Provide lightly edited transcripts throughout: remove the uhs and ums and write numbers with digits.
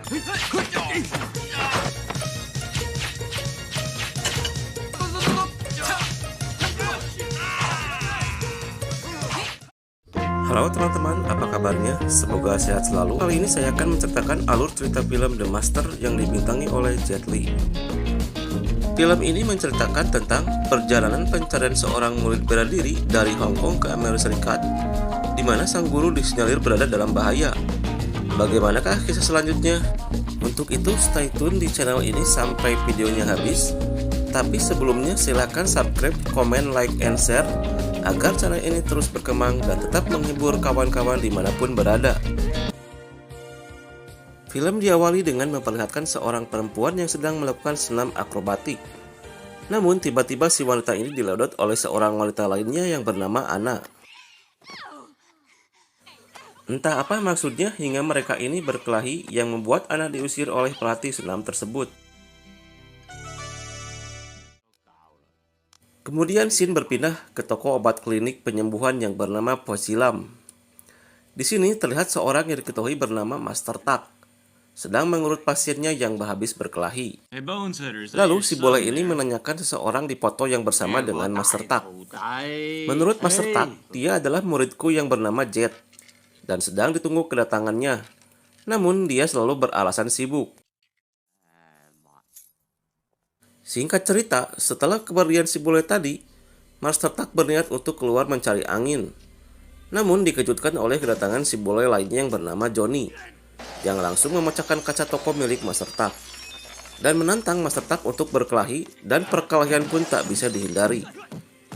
Halo teman-teman, apa kabarnya? Semoga sehat selalu. Kali ini saya akan menceritakan alur cerita film The Master yang dibintangi oleh Jet Li. Film ini menceritakan tentang perjalanan pencarian seorang murid bela diri dari Hong Kong ke Amerika Serikat, di mana sang guru disinyalir berada dalam bahaya. Bagaimanakah kisah selanjutnya? Untuk itu stay tune di channel ini sampai videonya habis. Tapi sebelumnya silahkan subscribe, komen, like, and share agar channel ini terus berkembang dan tetap menghibur kawan-kawan dimanapun berada. Film diawali dengan memperlihatkan seorang perempuan yang sedang melakukan senam akrobatik. Namun tiba-tiba si wanita ini dilodot oleh seorang wanita lainnya yang bernama Anna. Entah apa maksudnya hingga mereka ini berkelahi yang membuat Anna diusir oleh pelatih senam tersebut. Kemudian Shin berpindah ke toko obat klinik penyembuhan yang bernama Posilam. Di sini terlihat seorang yang diketahui bernama Master Tak sedang mengurut pasiennya yang habis berkelahi. Lalu si bule ini menanyakan seseorang di foto yang bersama dengan Master Tak. Menurut Master Tak, dia adalah muridku yang bernama Jet dan sedang ditunggu kedatangannya. Namun dia selalu beralasan sibuk. Singkat cerita, setelah kepergian si bule tadi, Master Tak berniat untuk keluar mencari angin. Namun dikejutkan oleh kedatangan si bule lainnya yang bernama Johnny, yang langsung memecahkan kaca toko milik Master Tak dan menantang Master Tak untuk berkelahi, dan perkelahian pun tak bisa dihindari.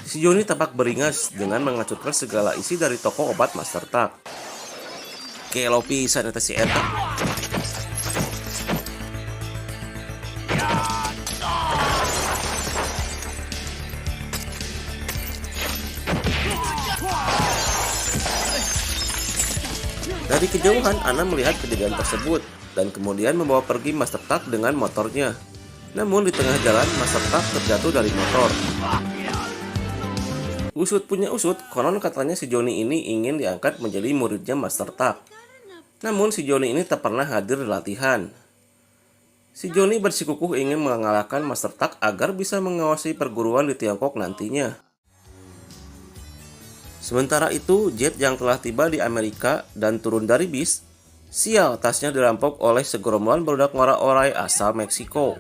Si Johnny tampak beringas dengan mengacurkan segala isi dari toko obat Master Tak. Kelo pisan eta si eta. Dari kejauhan, Anna melihat kejadian tersebut dan kemudian membawa pergi Master Tak dengan motornya. Namun di tengah jalan, Master Tak terjatuh dari motor. Usut punya usut, konon katanya si Johnny ini ingin diangkat menjadi muridnya Master Tak. Namun si Johnny ini tak pernah hadir di latihan. Si Johnny bersikukuh ingin mengalahkan Master Tak agar bisa mengawasi perguruan di Tiongkok nantinya. Sementara itu, Jet yang telah tiba di Amerika dan turun dari bis, sial tasnya dirampok oleh segerombolan budak ngora-orai asal Meksiko.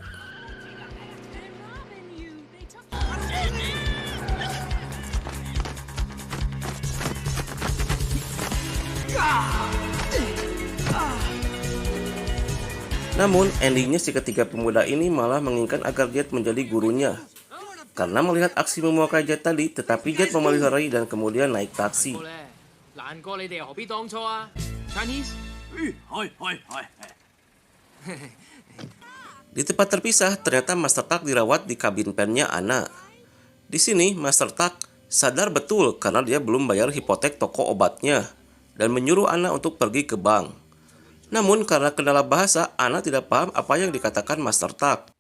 Namun, endingnya si ketiga pemuda ini malah menginginkan agar Jet menjadi gurunya. Karena melihat aksi memuakai Jet tadi, tetapi Jet memelihara dan kemudian naik taksi. Di tempat terpisah, ternyata Master Tak dirawat di kabin pennya Anna. Di sini, Master Tak sadar betul karena dia belum bayar hipotek toko obatnya dan menyuruh Anna untuk pergi ke bank. Namun karena kendala bahasa, Anna tidak paham apa yang dikatakan Master Tak.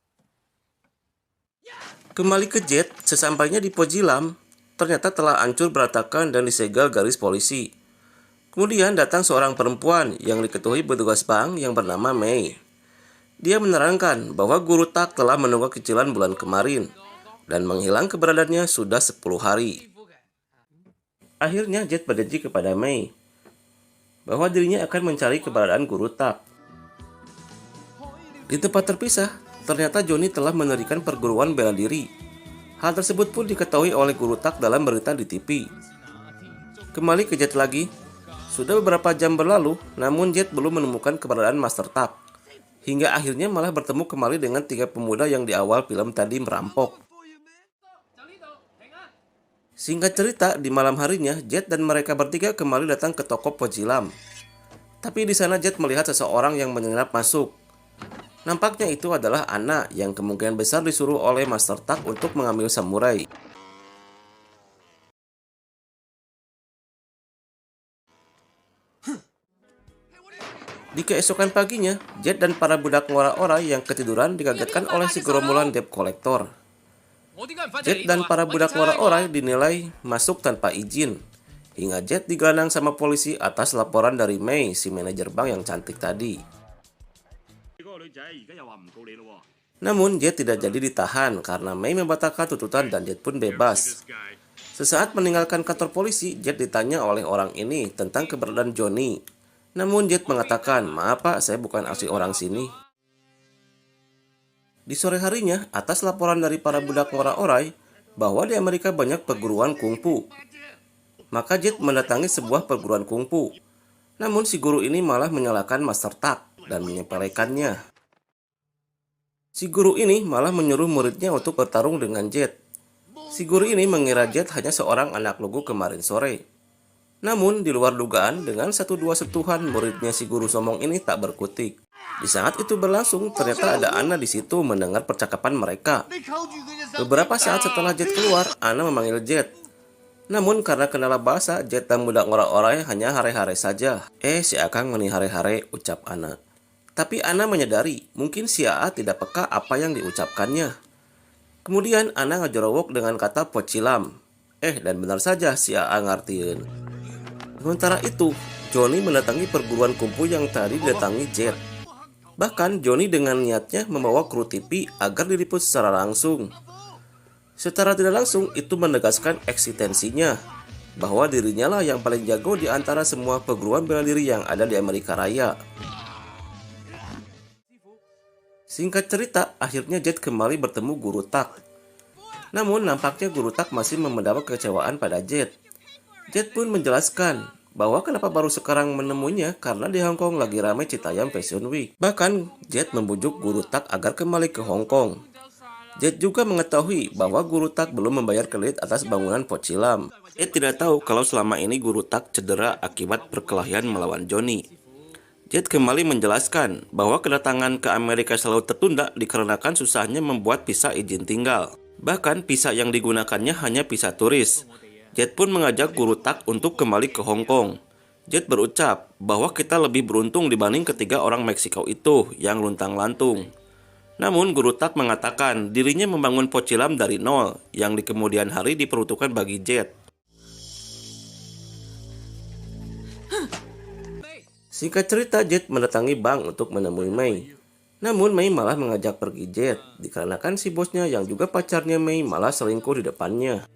Kembali ke Jet, sesampainya di Pojilam, ternyata telah hancur berantakan dan disegel garis polisi. Kemudian datang seorang perempuan yang diketahui petugas bank yang bernama Mei. Dia menerangkan bahwa Guru Tak telah menunggak cicilan bulan kemarin dan menghilang keberadaannya sudah 10 hari. Akhirnya Jet berjanji kepada Mei bahwa dirinya akan mencari keberadaan Guru Tak. Di tempat terpisah, ternyata Johnny telah mendirikan perguruan bela diri. Hal tersebut pun diketahui oleh Guru Tak dalam berita di TV. Kembali ke Jet lagi. Sudah beberapa jam berlalu, namun Jet belum menemukan keberadaan Master Tak. Hingga akhirnya malah bertemu kembali dengan 3 pemuda yang di awal film tadi merampok. Singkat cerita, di malam harinya, Jet dan mereka bertiga kembali datang ke toko Pojilam. Tapi di sana Jet melihat seseorang yang menyelinap masuk. Nampaknya itu adalah Anna yang kemungkinan besar disuruh oleh Master Tak untuk mengambil samurai. Di keesokan paginya, Jet dan para budak ngora-orai yang ketiduran dikagetkan oleh segerombolan debt collector. Jet dan para budak ngora-orai dinilai masuk tanpa izin, hingga Jet digelandang sama polisi atas laporan dari Mei, si manajer bank yang cantik tadi. Namun Jet tidak jadi ditahan karena Mei membatalkan tuntutan dan Jet pun bebas. Sesaat meninggalkan kantor polisi, Jet ditanya oleh orang ini tentang keberadaan Johnny. Namun Jet mengatakan, "Maaf Pak, saya bukan asli orang sini." Di sore harinya, atas laporan dari para budak ngora-orai bahwa di Amerika banyak perguruan kungfu, maka Jet mendatangi sebuah perguruan kungfu. Namun si guru ini malah menyalahkan Master Tak dan menyepelekannya. Si guru ini malah menyuruh muridnya untuk bertarung dengan Jet. Si guru ini mengira Jet hanya seorang anak lugu kemarin sore. Namun di luar dugaan, dengan 1-2 sentuhan muridnya si guru sombong ini tak berkutik. Di saat itu berlangsung, ternyata ada Anna di situ mendengar percakapan mereka. Beberapa saat setelah Jet keluar, Anna memanggil Jet. Namun karena kendala bahasa, Jet dan budak ngora-orai hanya hare-hare saja. Si Akang meni hare-hare, ucap Anna. Tapi Anna menyadari, mungkin si Aa tidak peka apa yang diucapkannya. Kemudian Anna ngejerowok dengan kata pocilam. Dan benar saja si Aa ngartiin. Sementara itu, Johnny mendatangi perguruan kungfu yang tadi didatangi Jet. Bahkan Johnny dengan niatnya membawa kru TV agar diliput secara langsung. Secara tidak langsung itu menegaskan eksistensinya, bahwa dirinya lah yang paling jago di antara semua perguruan bela diri yang ada di Amerika Raya. Singkat cerita, akhirnya Jet kembali bertemu Guru Tak. Namun nampaknya Guru Tak masih memendam kekecewaan pada Jet. Jet pun menjelaskan bahwa kenapa baru sekarang menemuinya karena di Hong Kong lagi ramai Citayam Fashion Week. Bahkan Jet membujuk Guru Tak agar kembali ke Hong Kong. Jet juga mengetahui bahwa Guru Tak belum membayar kredit atas bangunan Pocilam. Jet tidak tahu kalau selama ini Guru Tak cedera akibat perkelahian melawan Johnny. Jet kembali menjelaskan bahwa kedatangan ke Amerika selalu tertunda dikarenakan susahnya membuat visa izin tinggal. Bahkan visa yang digunakannya hanya visa turis. Jet pun mengajak Guru Tak untuk kembali ke Hong Kong. Jet berucap bahwa kita lebih beruntung dibanding ketiga orang Meksiko itu yang luntang-lantung. Namun Guru Tak mengatakan dirinya membangun Pocilam dari nol yang di kemudian hari diperuntukkan bagi Jet. Singkat cerita, Jet mendatangi bank untuk menemui Mei. Namun Mei malah mengajak pergi Jet dikarenakan si bosnya yang juga pacarnya Mei malah selingkuh di depannya.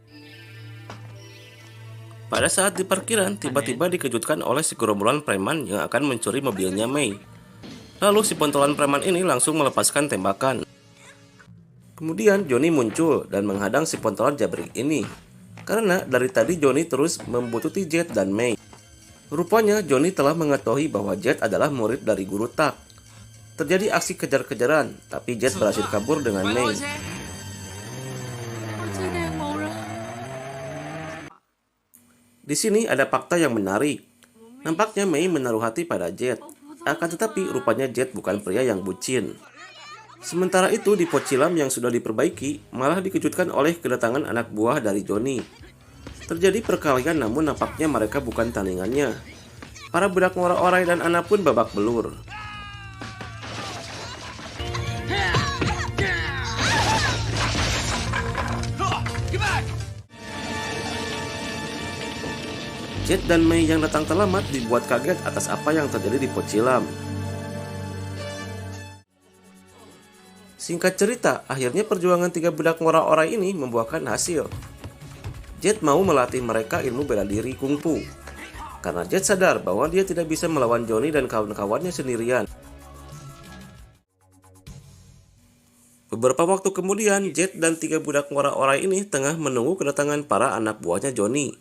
Pada saat di parkiran, tiba-tiba dikejutkan oleh segerombolan preman yang akan mencuri mobilnya Mei. Lalu si pentolan preman ini langsung melepaskan tembakan. Kemudian Johnny muncul dan menghadang si pentolan jabrik ini. Karena dari tadi Johnny terus membuntuti Jet dan Mei. Rupanya Johnny telah mengetahui bahwa Jet adalah murid dari Guru Tak. Terjadi aksi kejar-kejaran, tapi Jet berhasil kabur dengan Mei. Di sini ada fakta yang menarik. Nampaknya Mei menaruh hati pada Jet. Akan tetapi rupanya Jet bukan pria yang bucin. Sementara itu di Pocilam yang sudah diperbaiki malah dikejutkan oleh kedatangan anak buah dari Johnny. Terjadi perkelahian namun nampaknya mereka bukan tandingannya. Para budak ngora-orai dan Anna pun babak belur. Jet dan Mei yang datang terlambat dibuat kaget atas apa yang terjadi di Pocilam. Singkat cerita, akhirnya perjuangan tiga budak ngora-orai ini membuahkan hasil. Jet mau melatih mereka ilmu bela diri kungfu. Karena Jet sadar bahwa dia tidak bisa melawan Johnny dan kawan-kawannya sendirian. Beberapa waktu kemudian, Jet dan tiga budak ngora-orai ini tengah menunggu kedatangan para anak buahnya Johnny.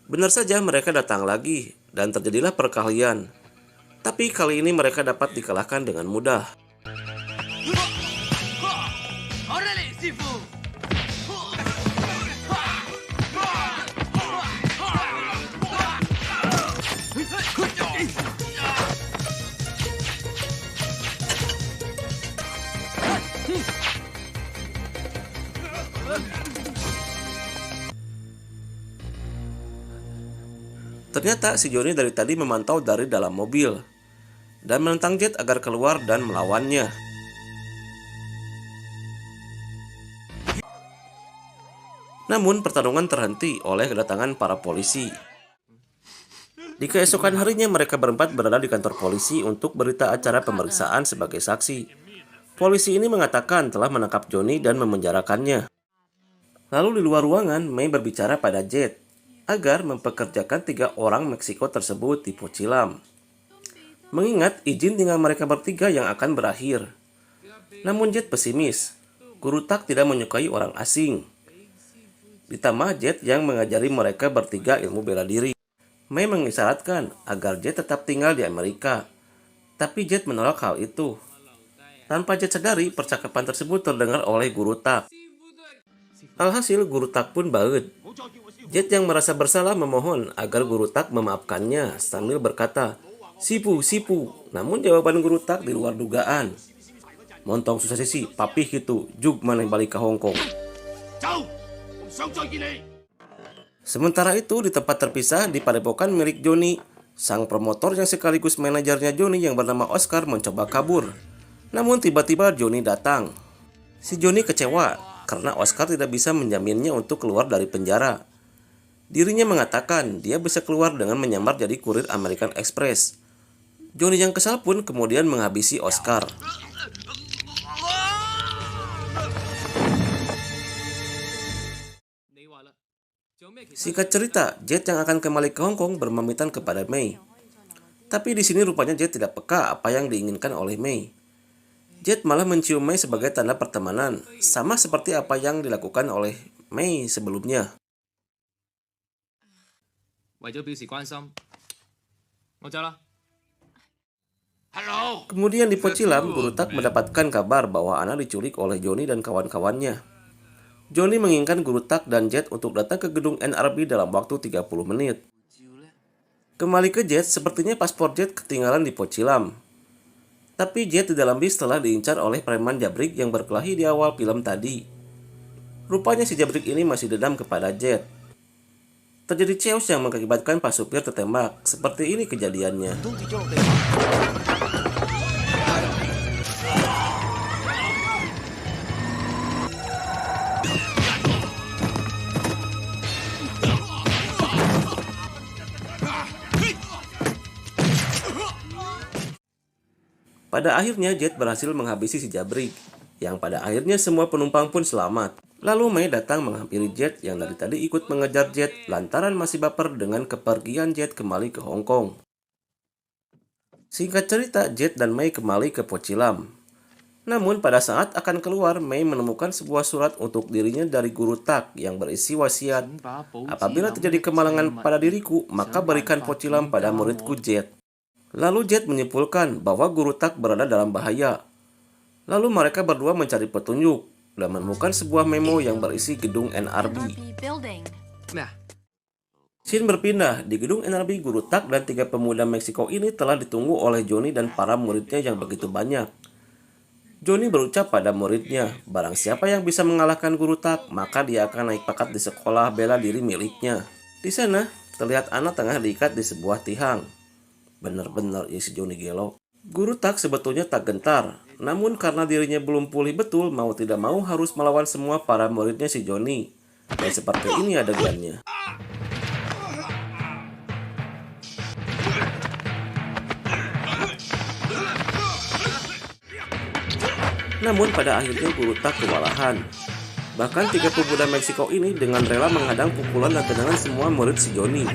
Benar saja mereka datang lagi dan terjadilah perkelahian. Tapi kali ini mereka dapat dikalahkan dengan mudah. Ternyata si Johnny dari tadi memantau dari dalam mobil dan menentang Jet agar keluar dan melawannya. Namun pertarungan terhenti oleh kedatangan para polisi. Di keesokan harinya mereka berempat berada di kantor polisi untuk berita acara pemeriksaan sebagai saksi. Polisi ini mengatakan telah menangkap Johnny dan memenjarakannya. Lalu di luar ruangan, May berbicara pada Jet agar mempekerjakan 3 orang Meksiko tersebut di Pocilam. Mengingat izin tinggal mereka bertiga yang akan berakhir. Namun Jet pesimis. Guru Tak tidak menyukai orang asing. Ditambah Jet yang mengajari mereka bertiga ilmu bela diri. May mengisyaratkan agar Jet tetap tinggal di Amerika. Tapi Jet menolak hal itu. Tanpa Jet sadari, percakapan tersebut terdengar oleh Guru Tak. Alhasil Guru Tak pun baut. Jet yang merasa bersalah memohon agar Guru Tak memaafkannya sambil berkata, "Sipu, sipu." Namun jawaban Guru Tak di luar dugaan. "Montong susah sisi, papih gitu, juk mana balik ke Hong Kong." Sementara itu, di tempat terpisah di padepokan milik Johnny, sang promotor yang sekaligus manajernya Johnny yang bernama Oscar mencoba kabur. Namun tiba-tiba Johnny datang. Si Johnny kecewa karena Oscar tidak bisa menjaminnya untuk keluar dari penjara. Dirinya mengatakan dia bisa keluar dengan menyamar jadi kurir American Express. Johnny yang kesal pun kemudian menghabisi Oscar. Singkat cerita, Jet yang akan kembali ke Hong Kong berpamitan kepada May. Tapi di sini rupanya Jet tidak peka apa yang diinginkan oleh May. Jet malah mencium May sebagai tanda pertemanan, sama seperti apa yang dilakukan oleh May sebelumnya. Kemudian di Pocilam, Guru Tak mendapatkan kabar bahwa Anna diculik oleh Johnny dan kawan-kawannya. Johnny menginginkan Guru Tak dan Jet untuk datang ke gedung NRB dalam waktu 30 menit. Kembali ke Jet, sepertinya paspor Jet ketinggalan di Pocilam. Tapi Jet di dalam bis telah diincar oleh preman jabrik yang berkelahi di awal film tadi. Rupanya si jabrik ini masih dendam kepada Jet. Terjadi chaos yang mengakibatkan pas supir tertembak. Seperti ini kejadiannya. Pada akhirnya Jet berhasil menghabisi si jabrik, yang pada akhirnya semua penumpang pun selamat. Lalu May datang menghampiri Jet yang dari tadi ikut mengejar Jet lantaran masih baper dengan kepergian Jet kembali ke Hong Kong. Singkat cerita, Jet dan May kembali ke Pocilam. Namun pada saat akan keluar, May menemukan sebuah surat untuk dirinya dari Guru Tak yang berisi wasiat, "Apabila terjadi kemalangan pada diriku, maka berikan Pocilam pada muridku Jet." Lalu Jet menyimpulkan bahwa Guru Tak berada dalam bahaya. Lalu mereka berdua mencari petunjuk dan menemukan sebuah memo yang berisi gedung NRB. Scene berpindah di gedung NRB. Guru Tak dan 3 pemuda Meksiko ini telah ditunggu oleh Johnny dan para muridnya yang begitu banyak. Johnny berucap pada muridnya, barang siapa yang bisa mengalahkan Guru Tak, maka dia akan naik pangkat di sekolah bela diri miliknya. Di sana, terlihat Anna tengah diikat di sebuah tiang. Benar-benar si Johnny gelo. Guru Tak sebetulnya tak gentar, namun karena dirinya belum pulih betul, mau tidak mau harus melawan semua para muridnya si Johnny. Dan seperti ini adegannya. Namun pada akhirnya Guru Tak kewalahan. Bahkan 3 pemuda Meksiko ini dengan rela menghadang pukulan dan tendangan semua murid si Johnny.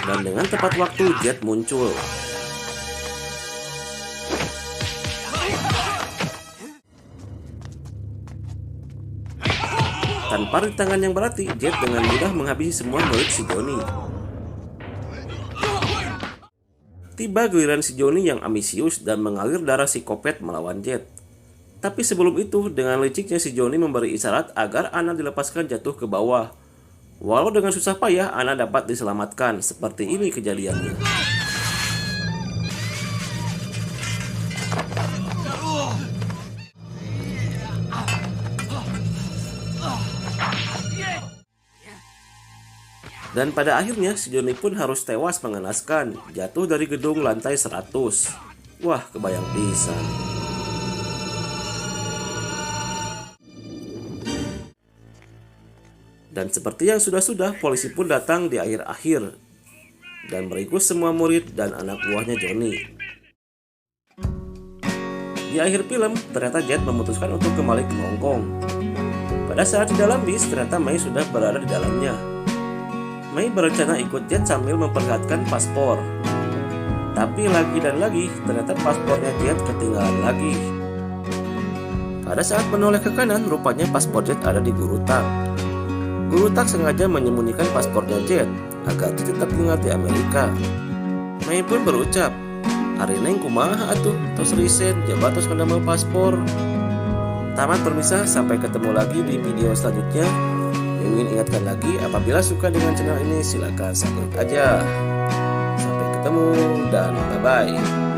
Dan dengan tepat waktu Jet muncul. Tanpa rintangan yang berarti, Jet dengan mudah menghabisi semua murid si Johnny. Tiba giliran si Johnny yang ambisius dan mengalir darah psikopat melawan Jet. Tapi sebelum itu, dengan liciknya si Johnny memberi isyarat agar Anna dilepaskan jatuh ke bawah. Walau dengan susah payah, Anna dapat diselamatkan. Seperti ini kejadiannya. Dan pada akhirnya, si Johnny pun harus tewas mengenaskan, jatuh dari gedung lantai 100. Wah, kebayang pisan. Dan seperti yang sudah-sudah, polisi pun datang di akhir-akhir dan meringkus semua murid dan anak buahnya Johnny. Di akhir film, ternyata Jet memutuskan untuk kembali ke Hong Kong. Pada saat di dalam bis, ternyata Mei sudah berada di dalamnya. Mei berencana ikut Jet sambil memperlihatkan paspor. Tapi lagi dan lagi, ternyata paspornya Jet ketinggalan lagi. Pada saat menoleh ke kanan, rupanya paspor Jet ada di Guru Tak. Guru Tak sengaja menyembunyikan paspornya Jet agar Jet tetap tinggal di Amerika. Mei pun berucap, "Ari neng kumaha atuh, tos resign, coba tos mau paspor." Tamat permisah, sampai ketemu lagi di video selanjutnya. Ingin ingatkan lagi, apabila suka dengan channel ini silakan subscribe aja. Sampai ketemu dan bye-bye.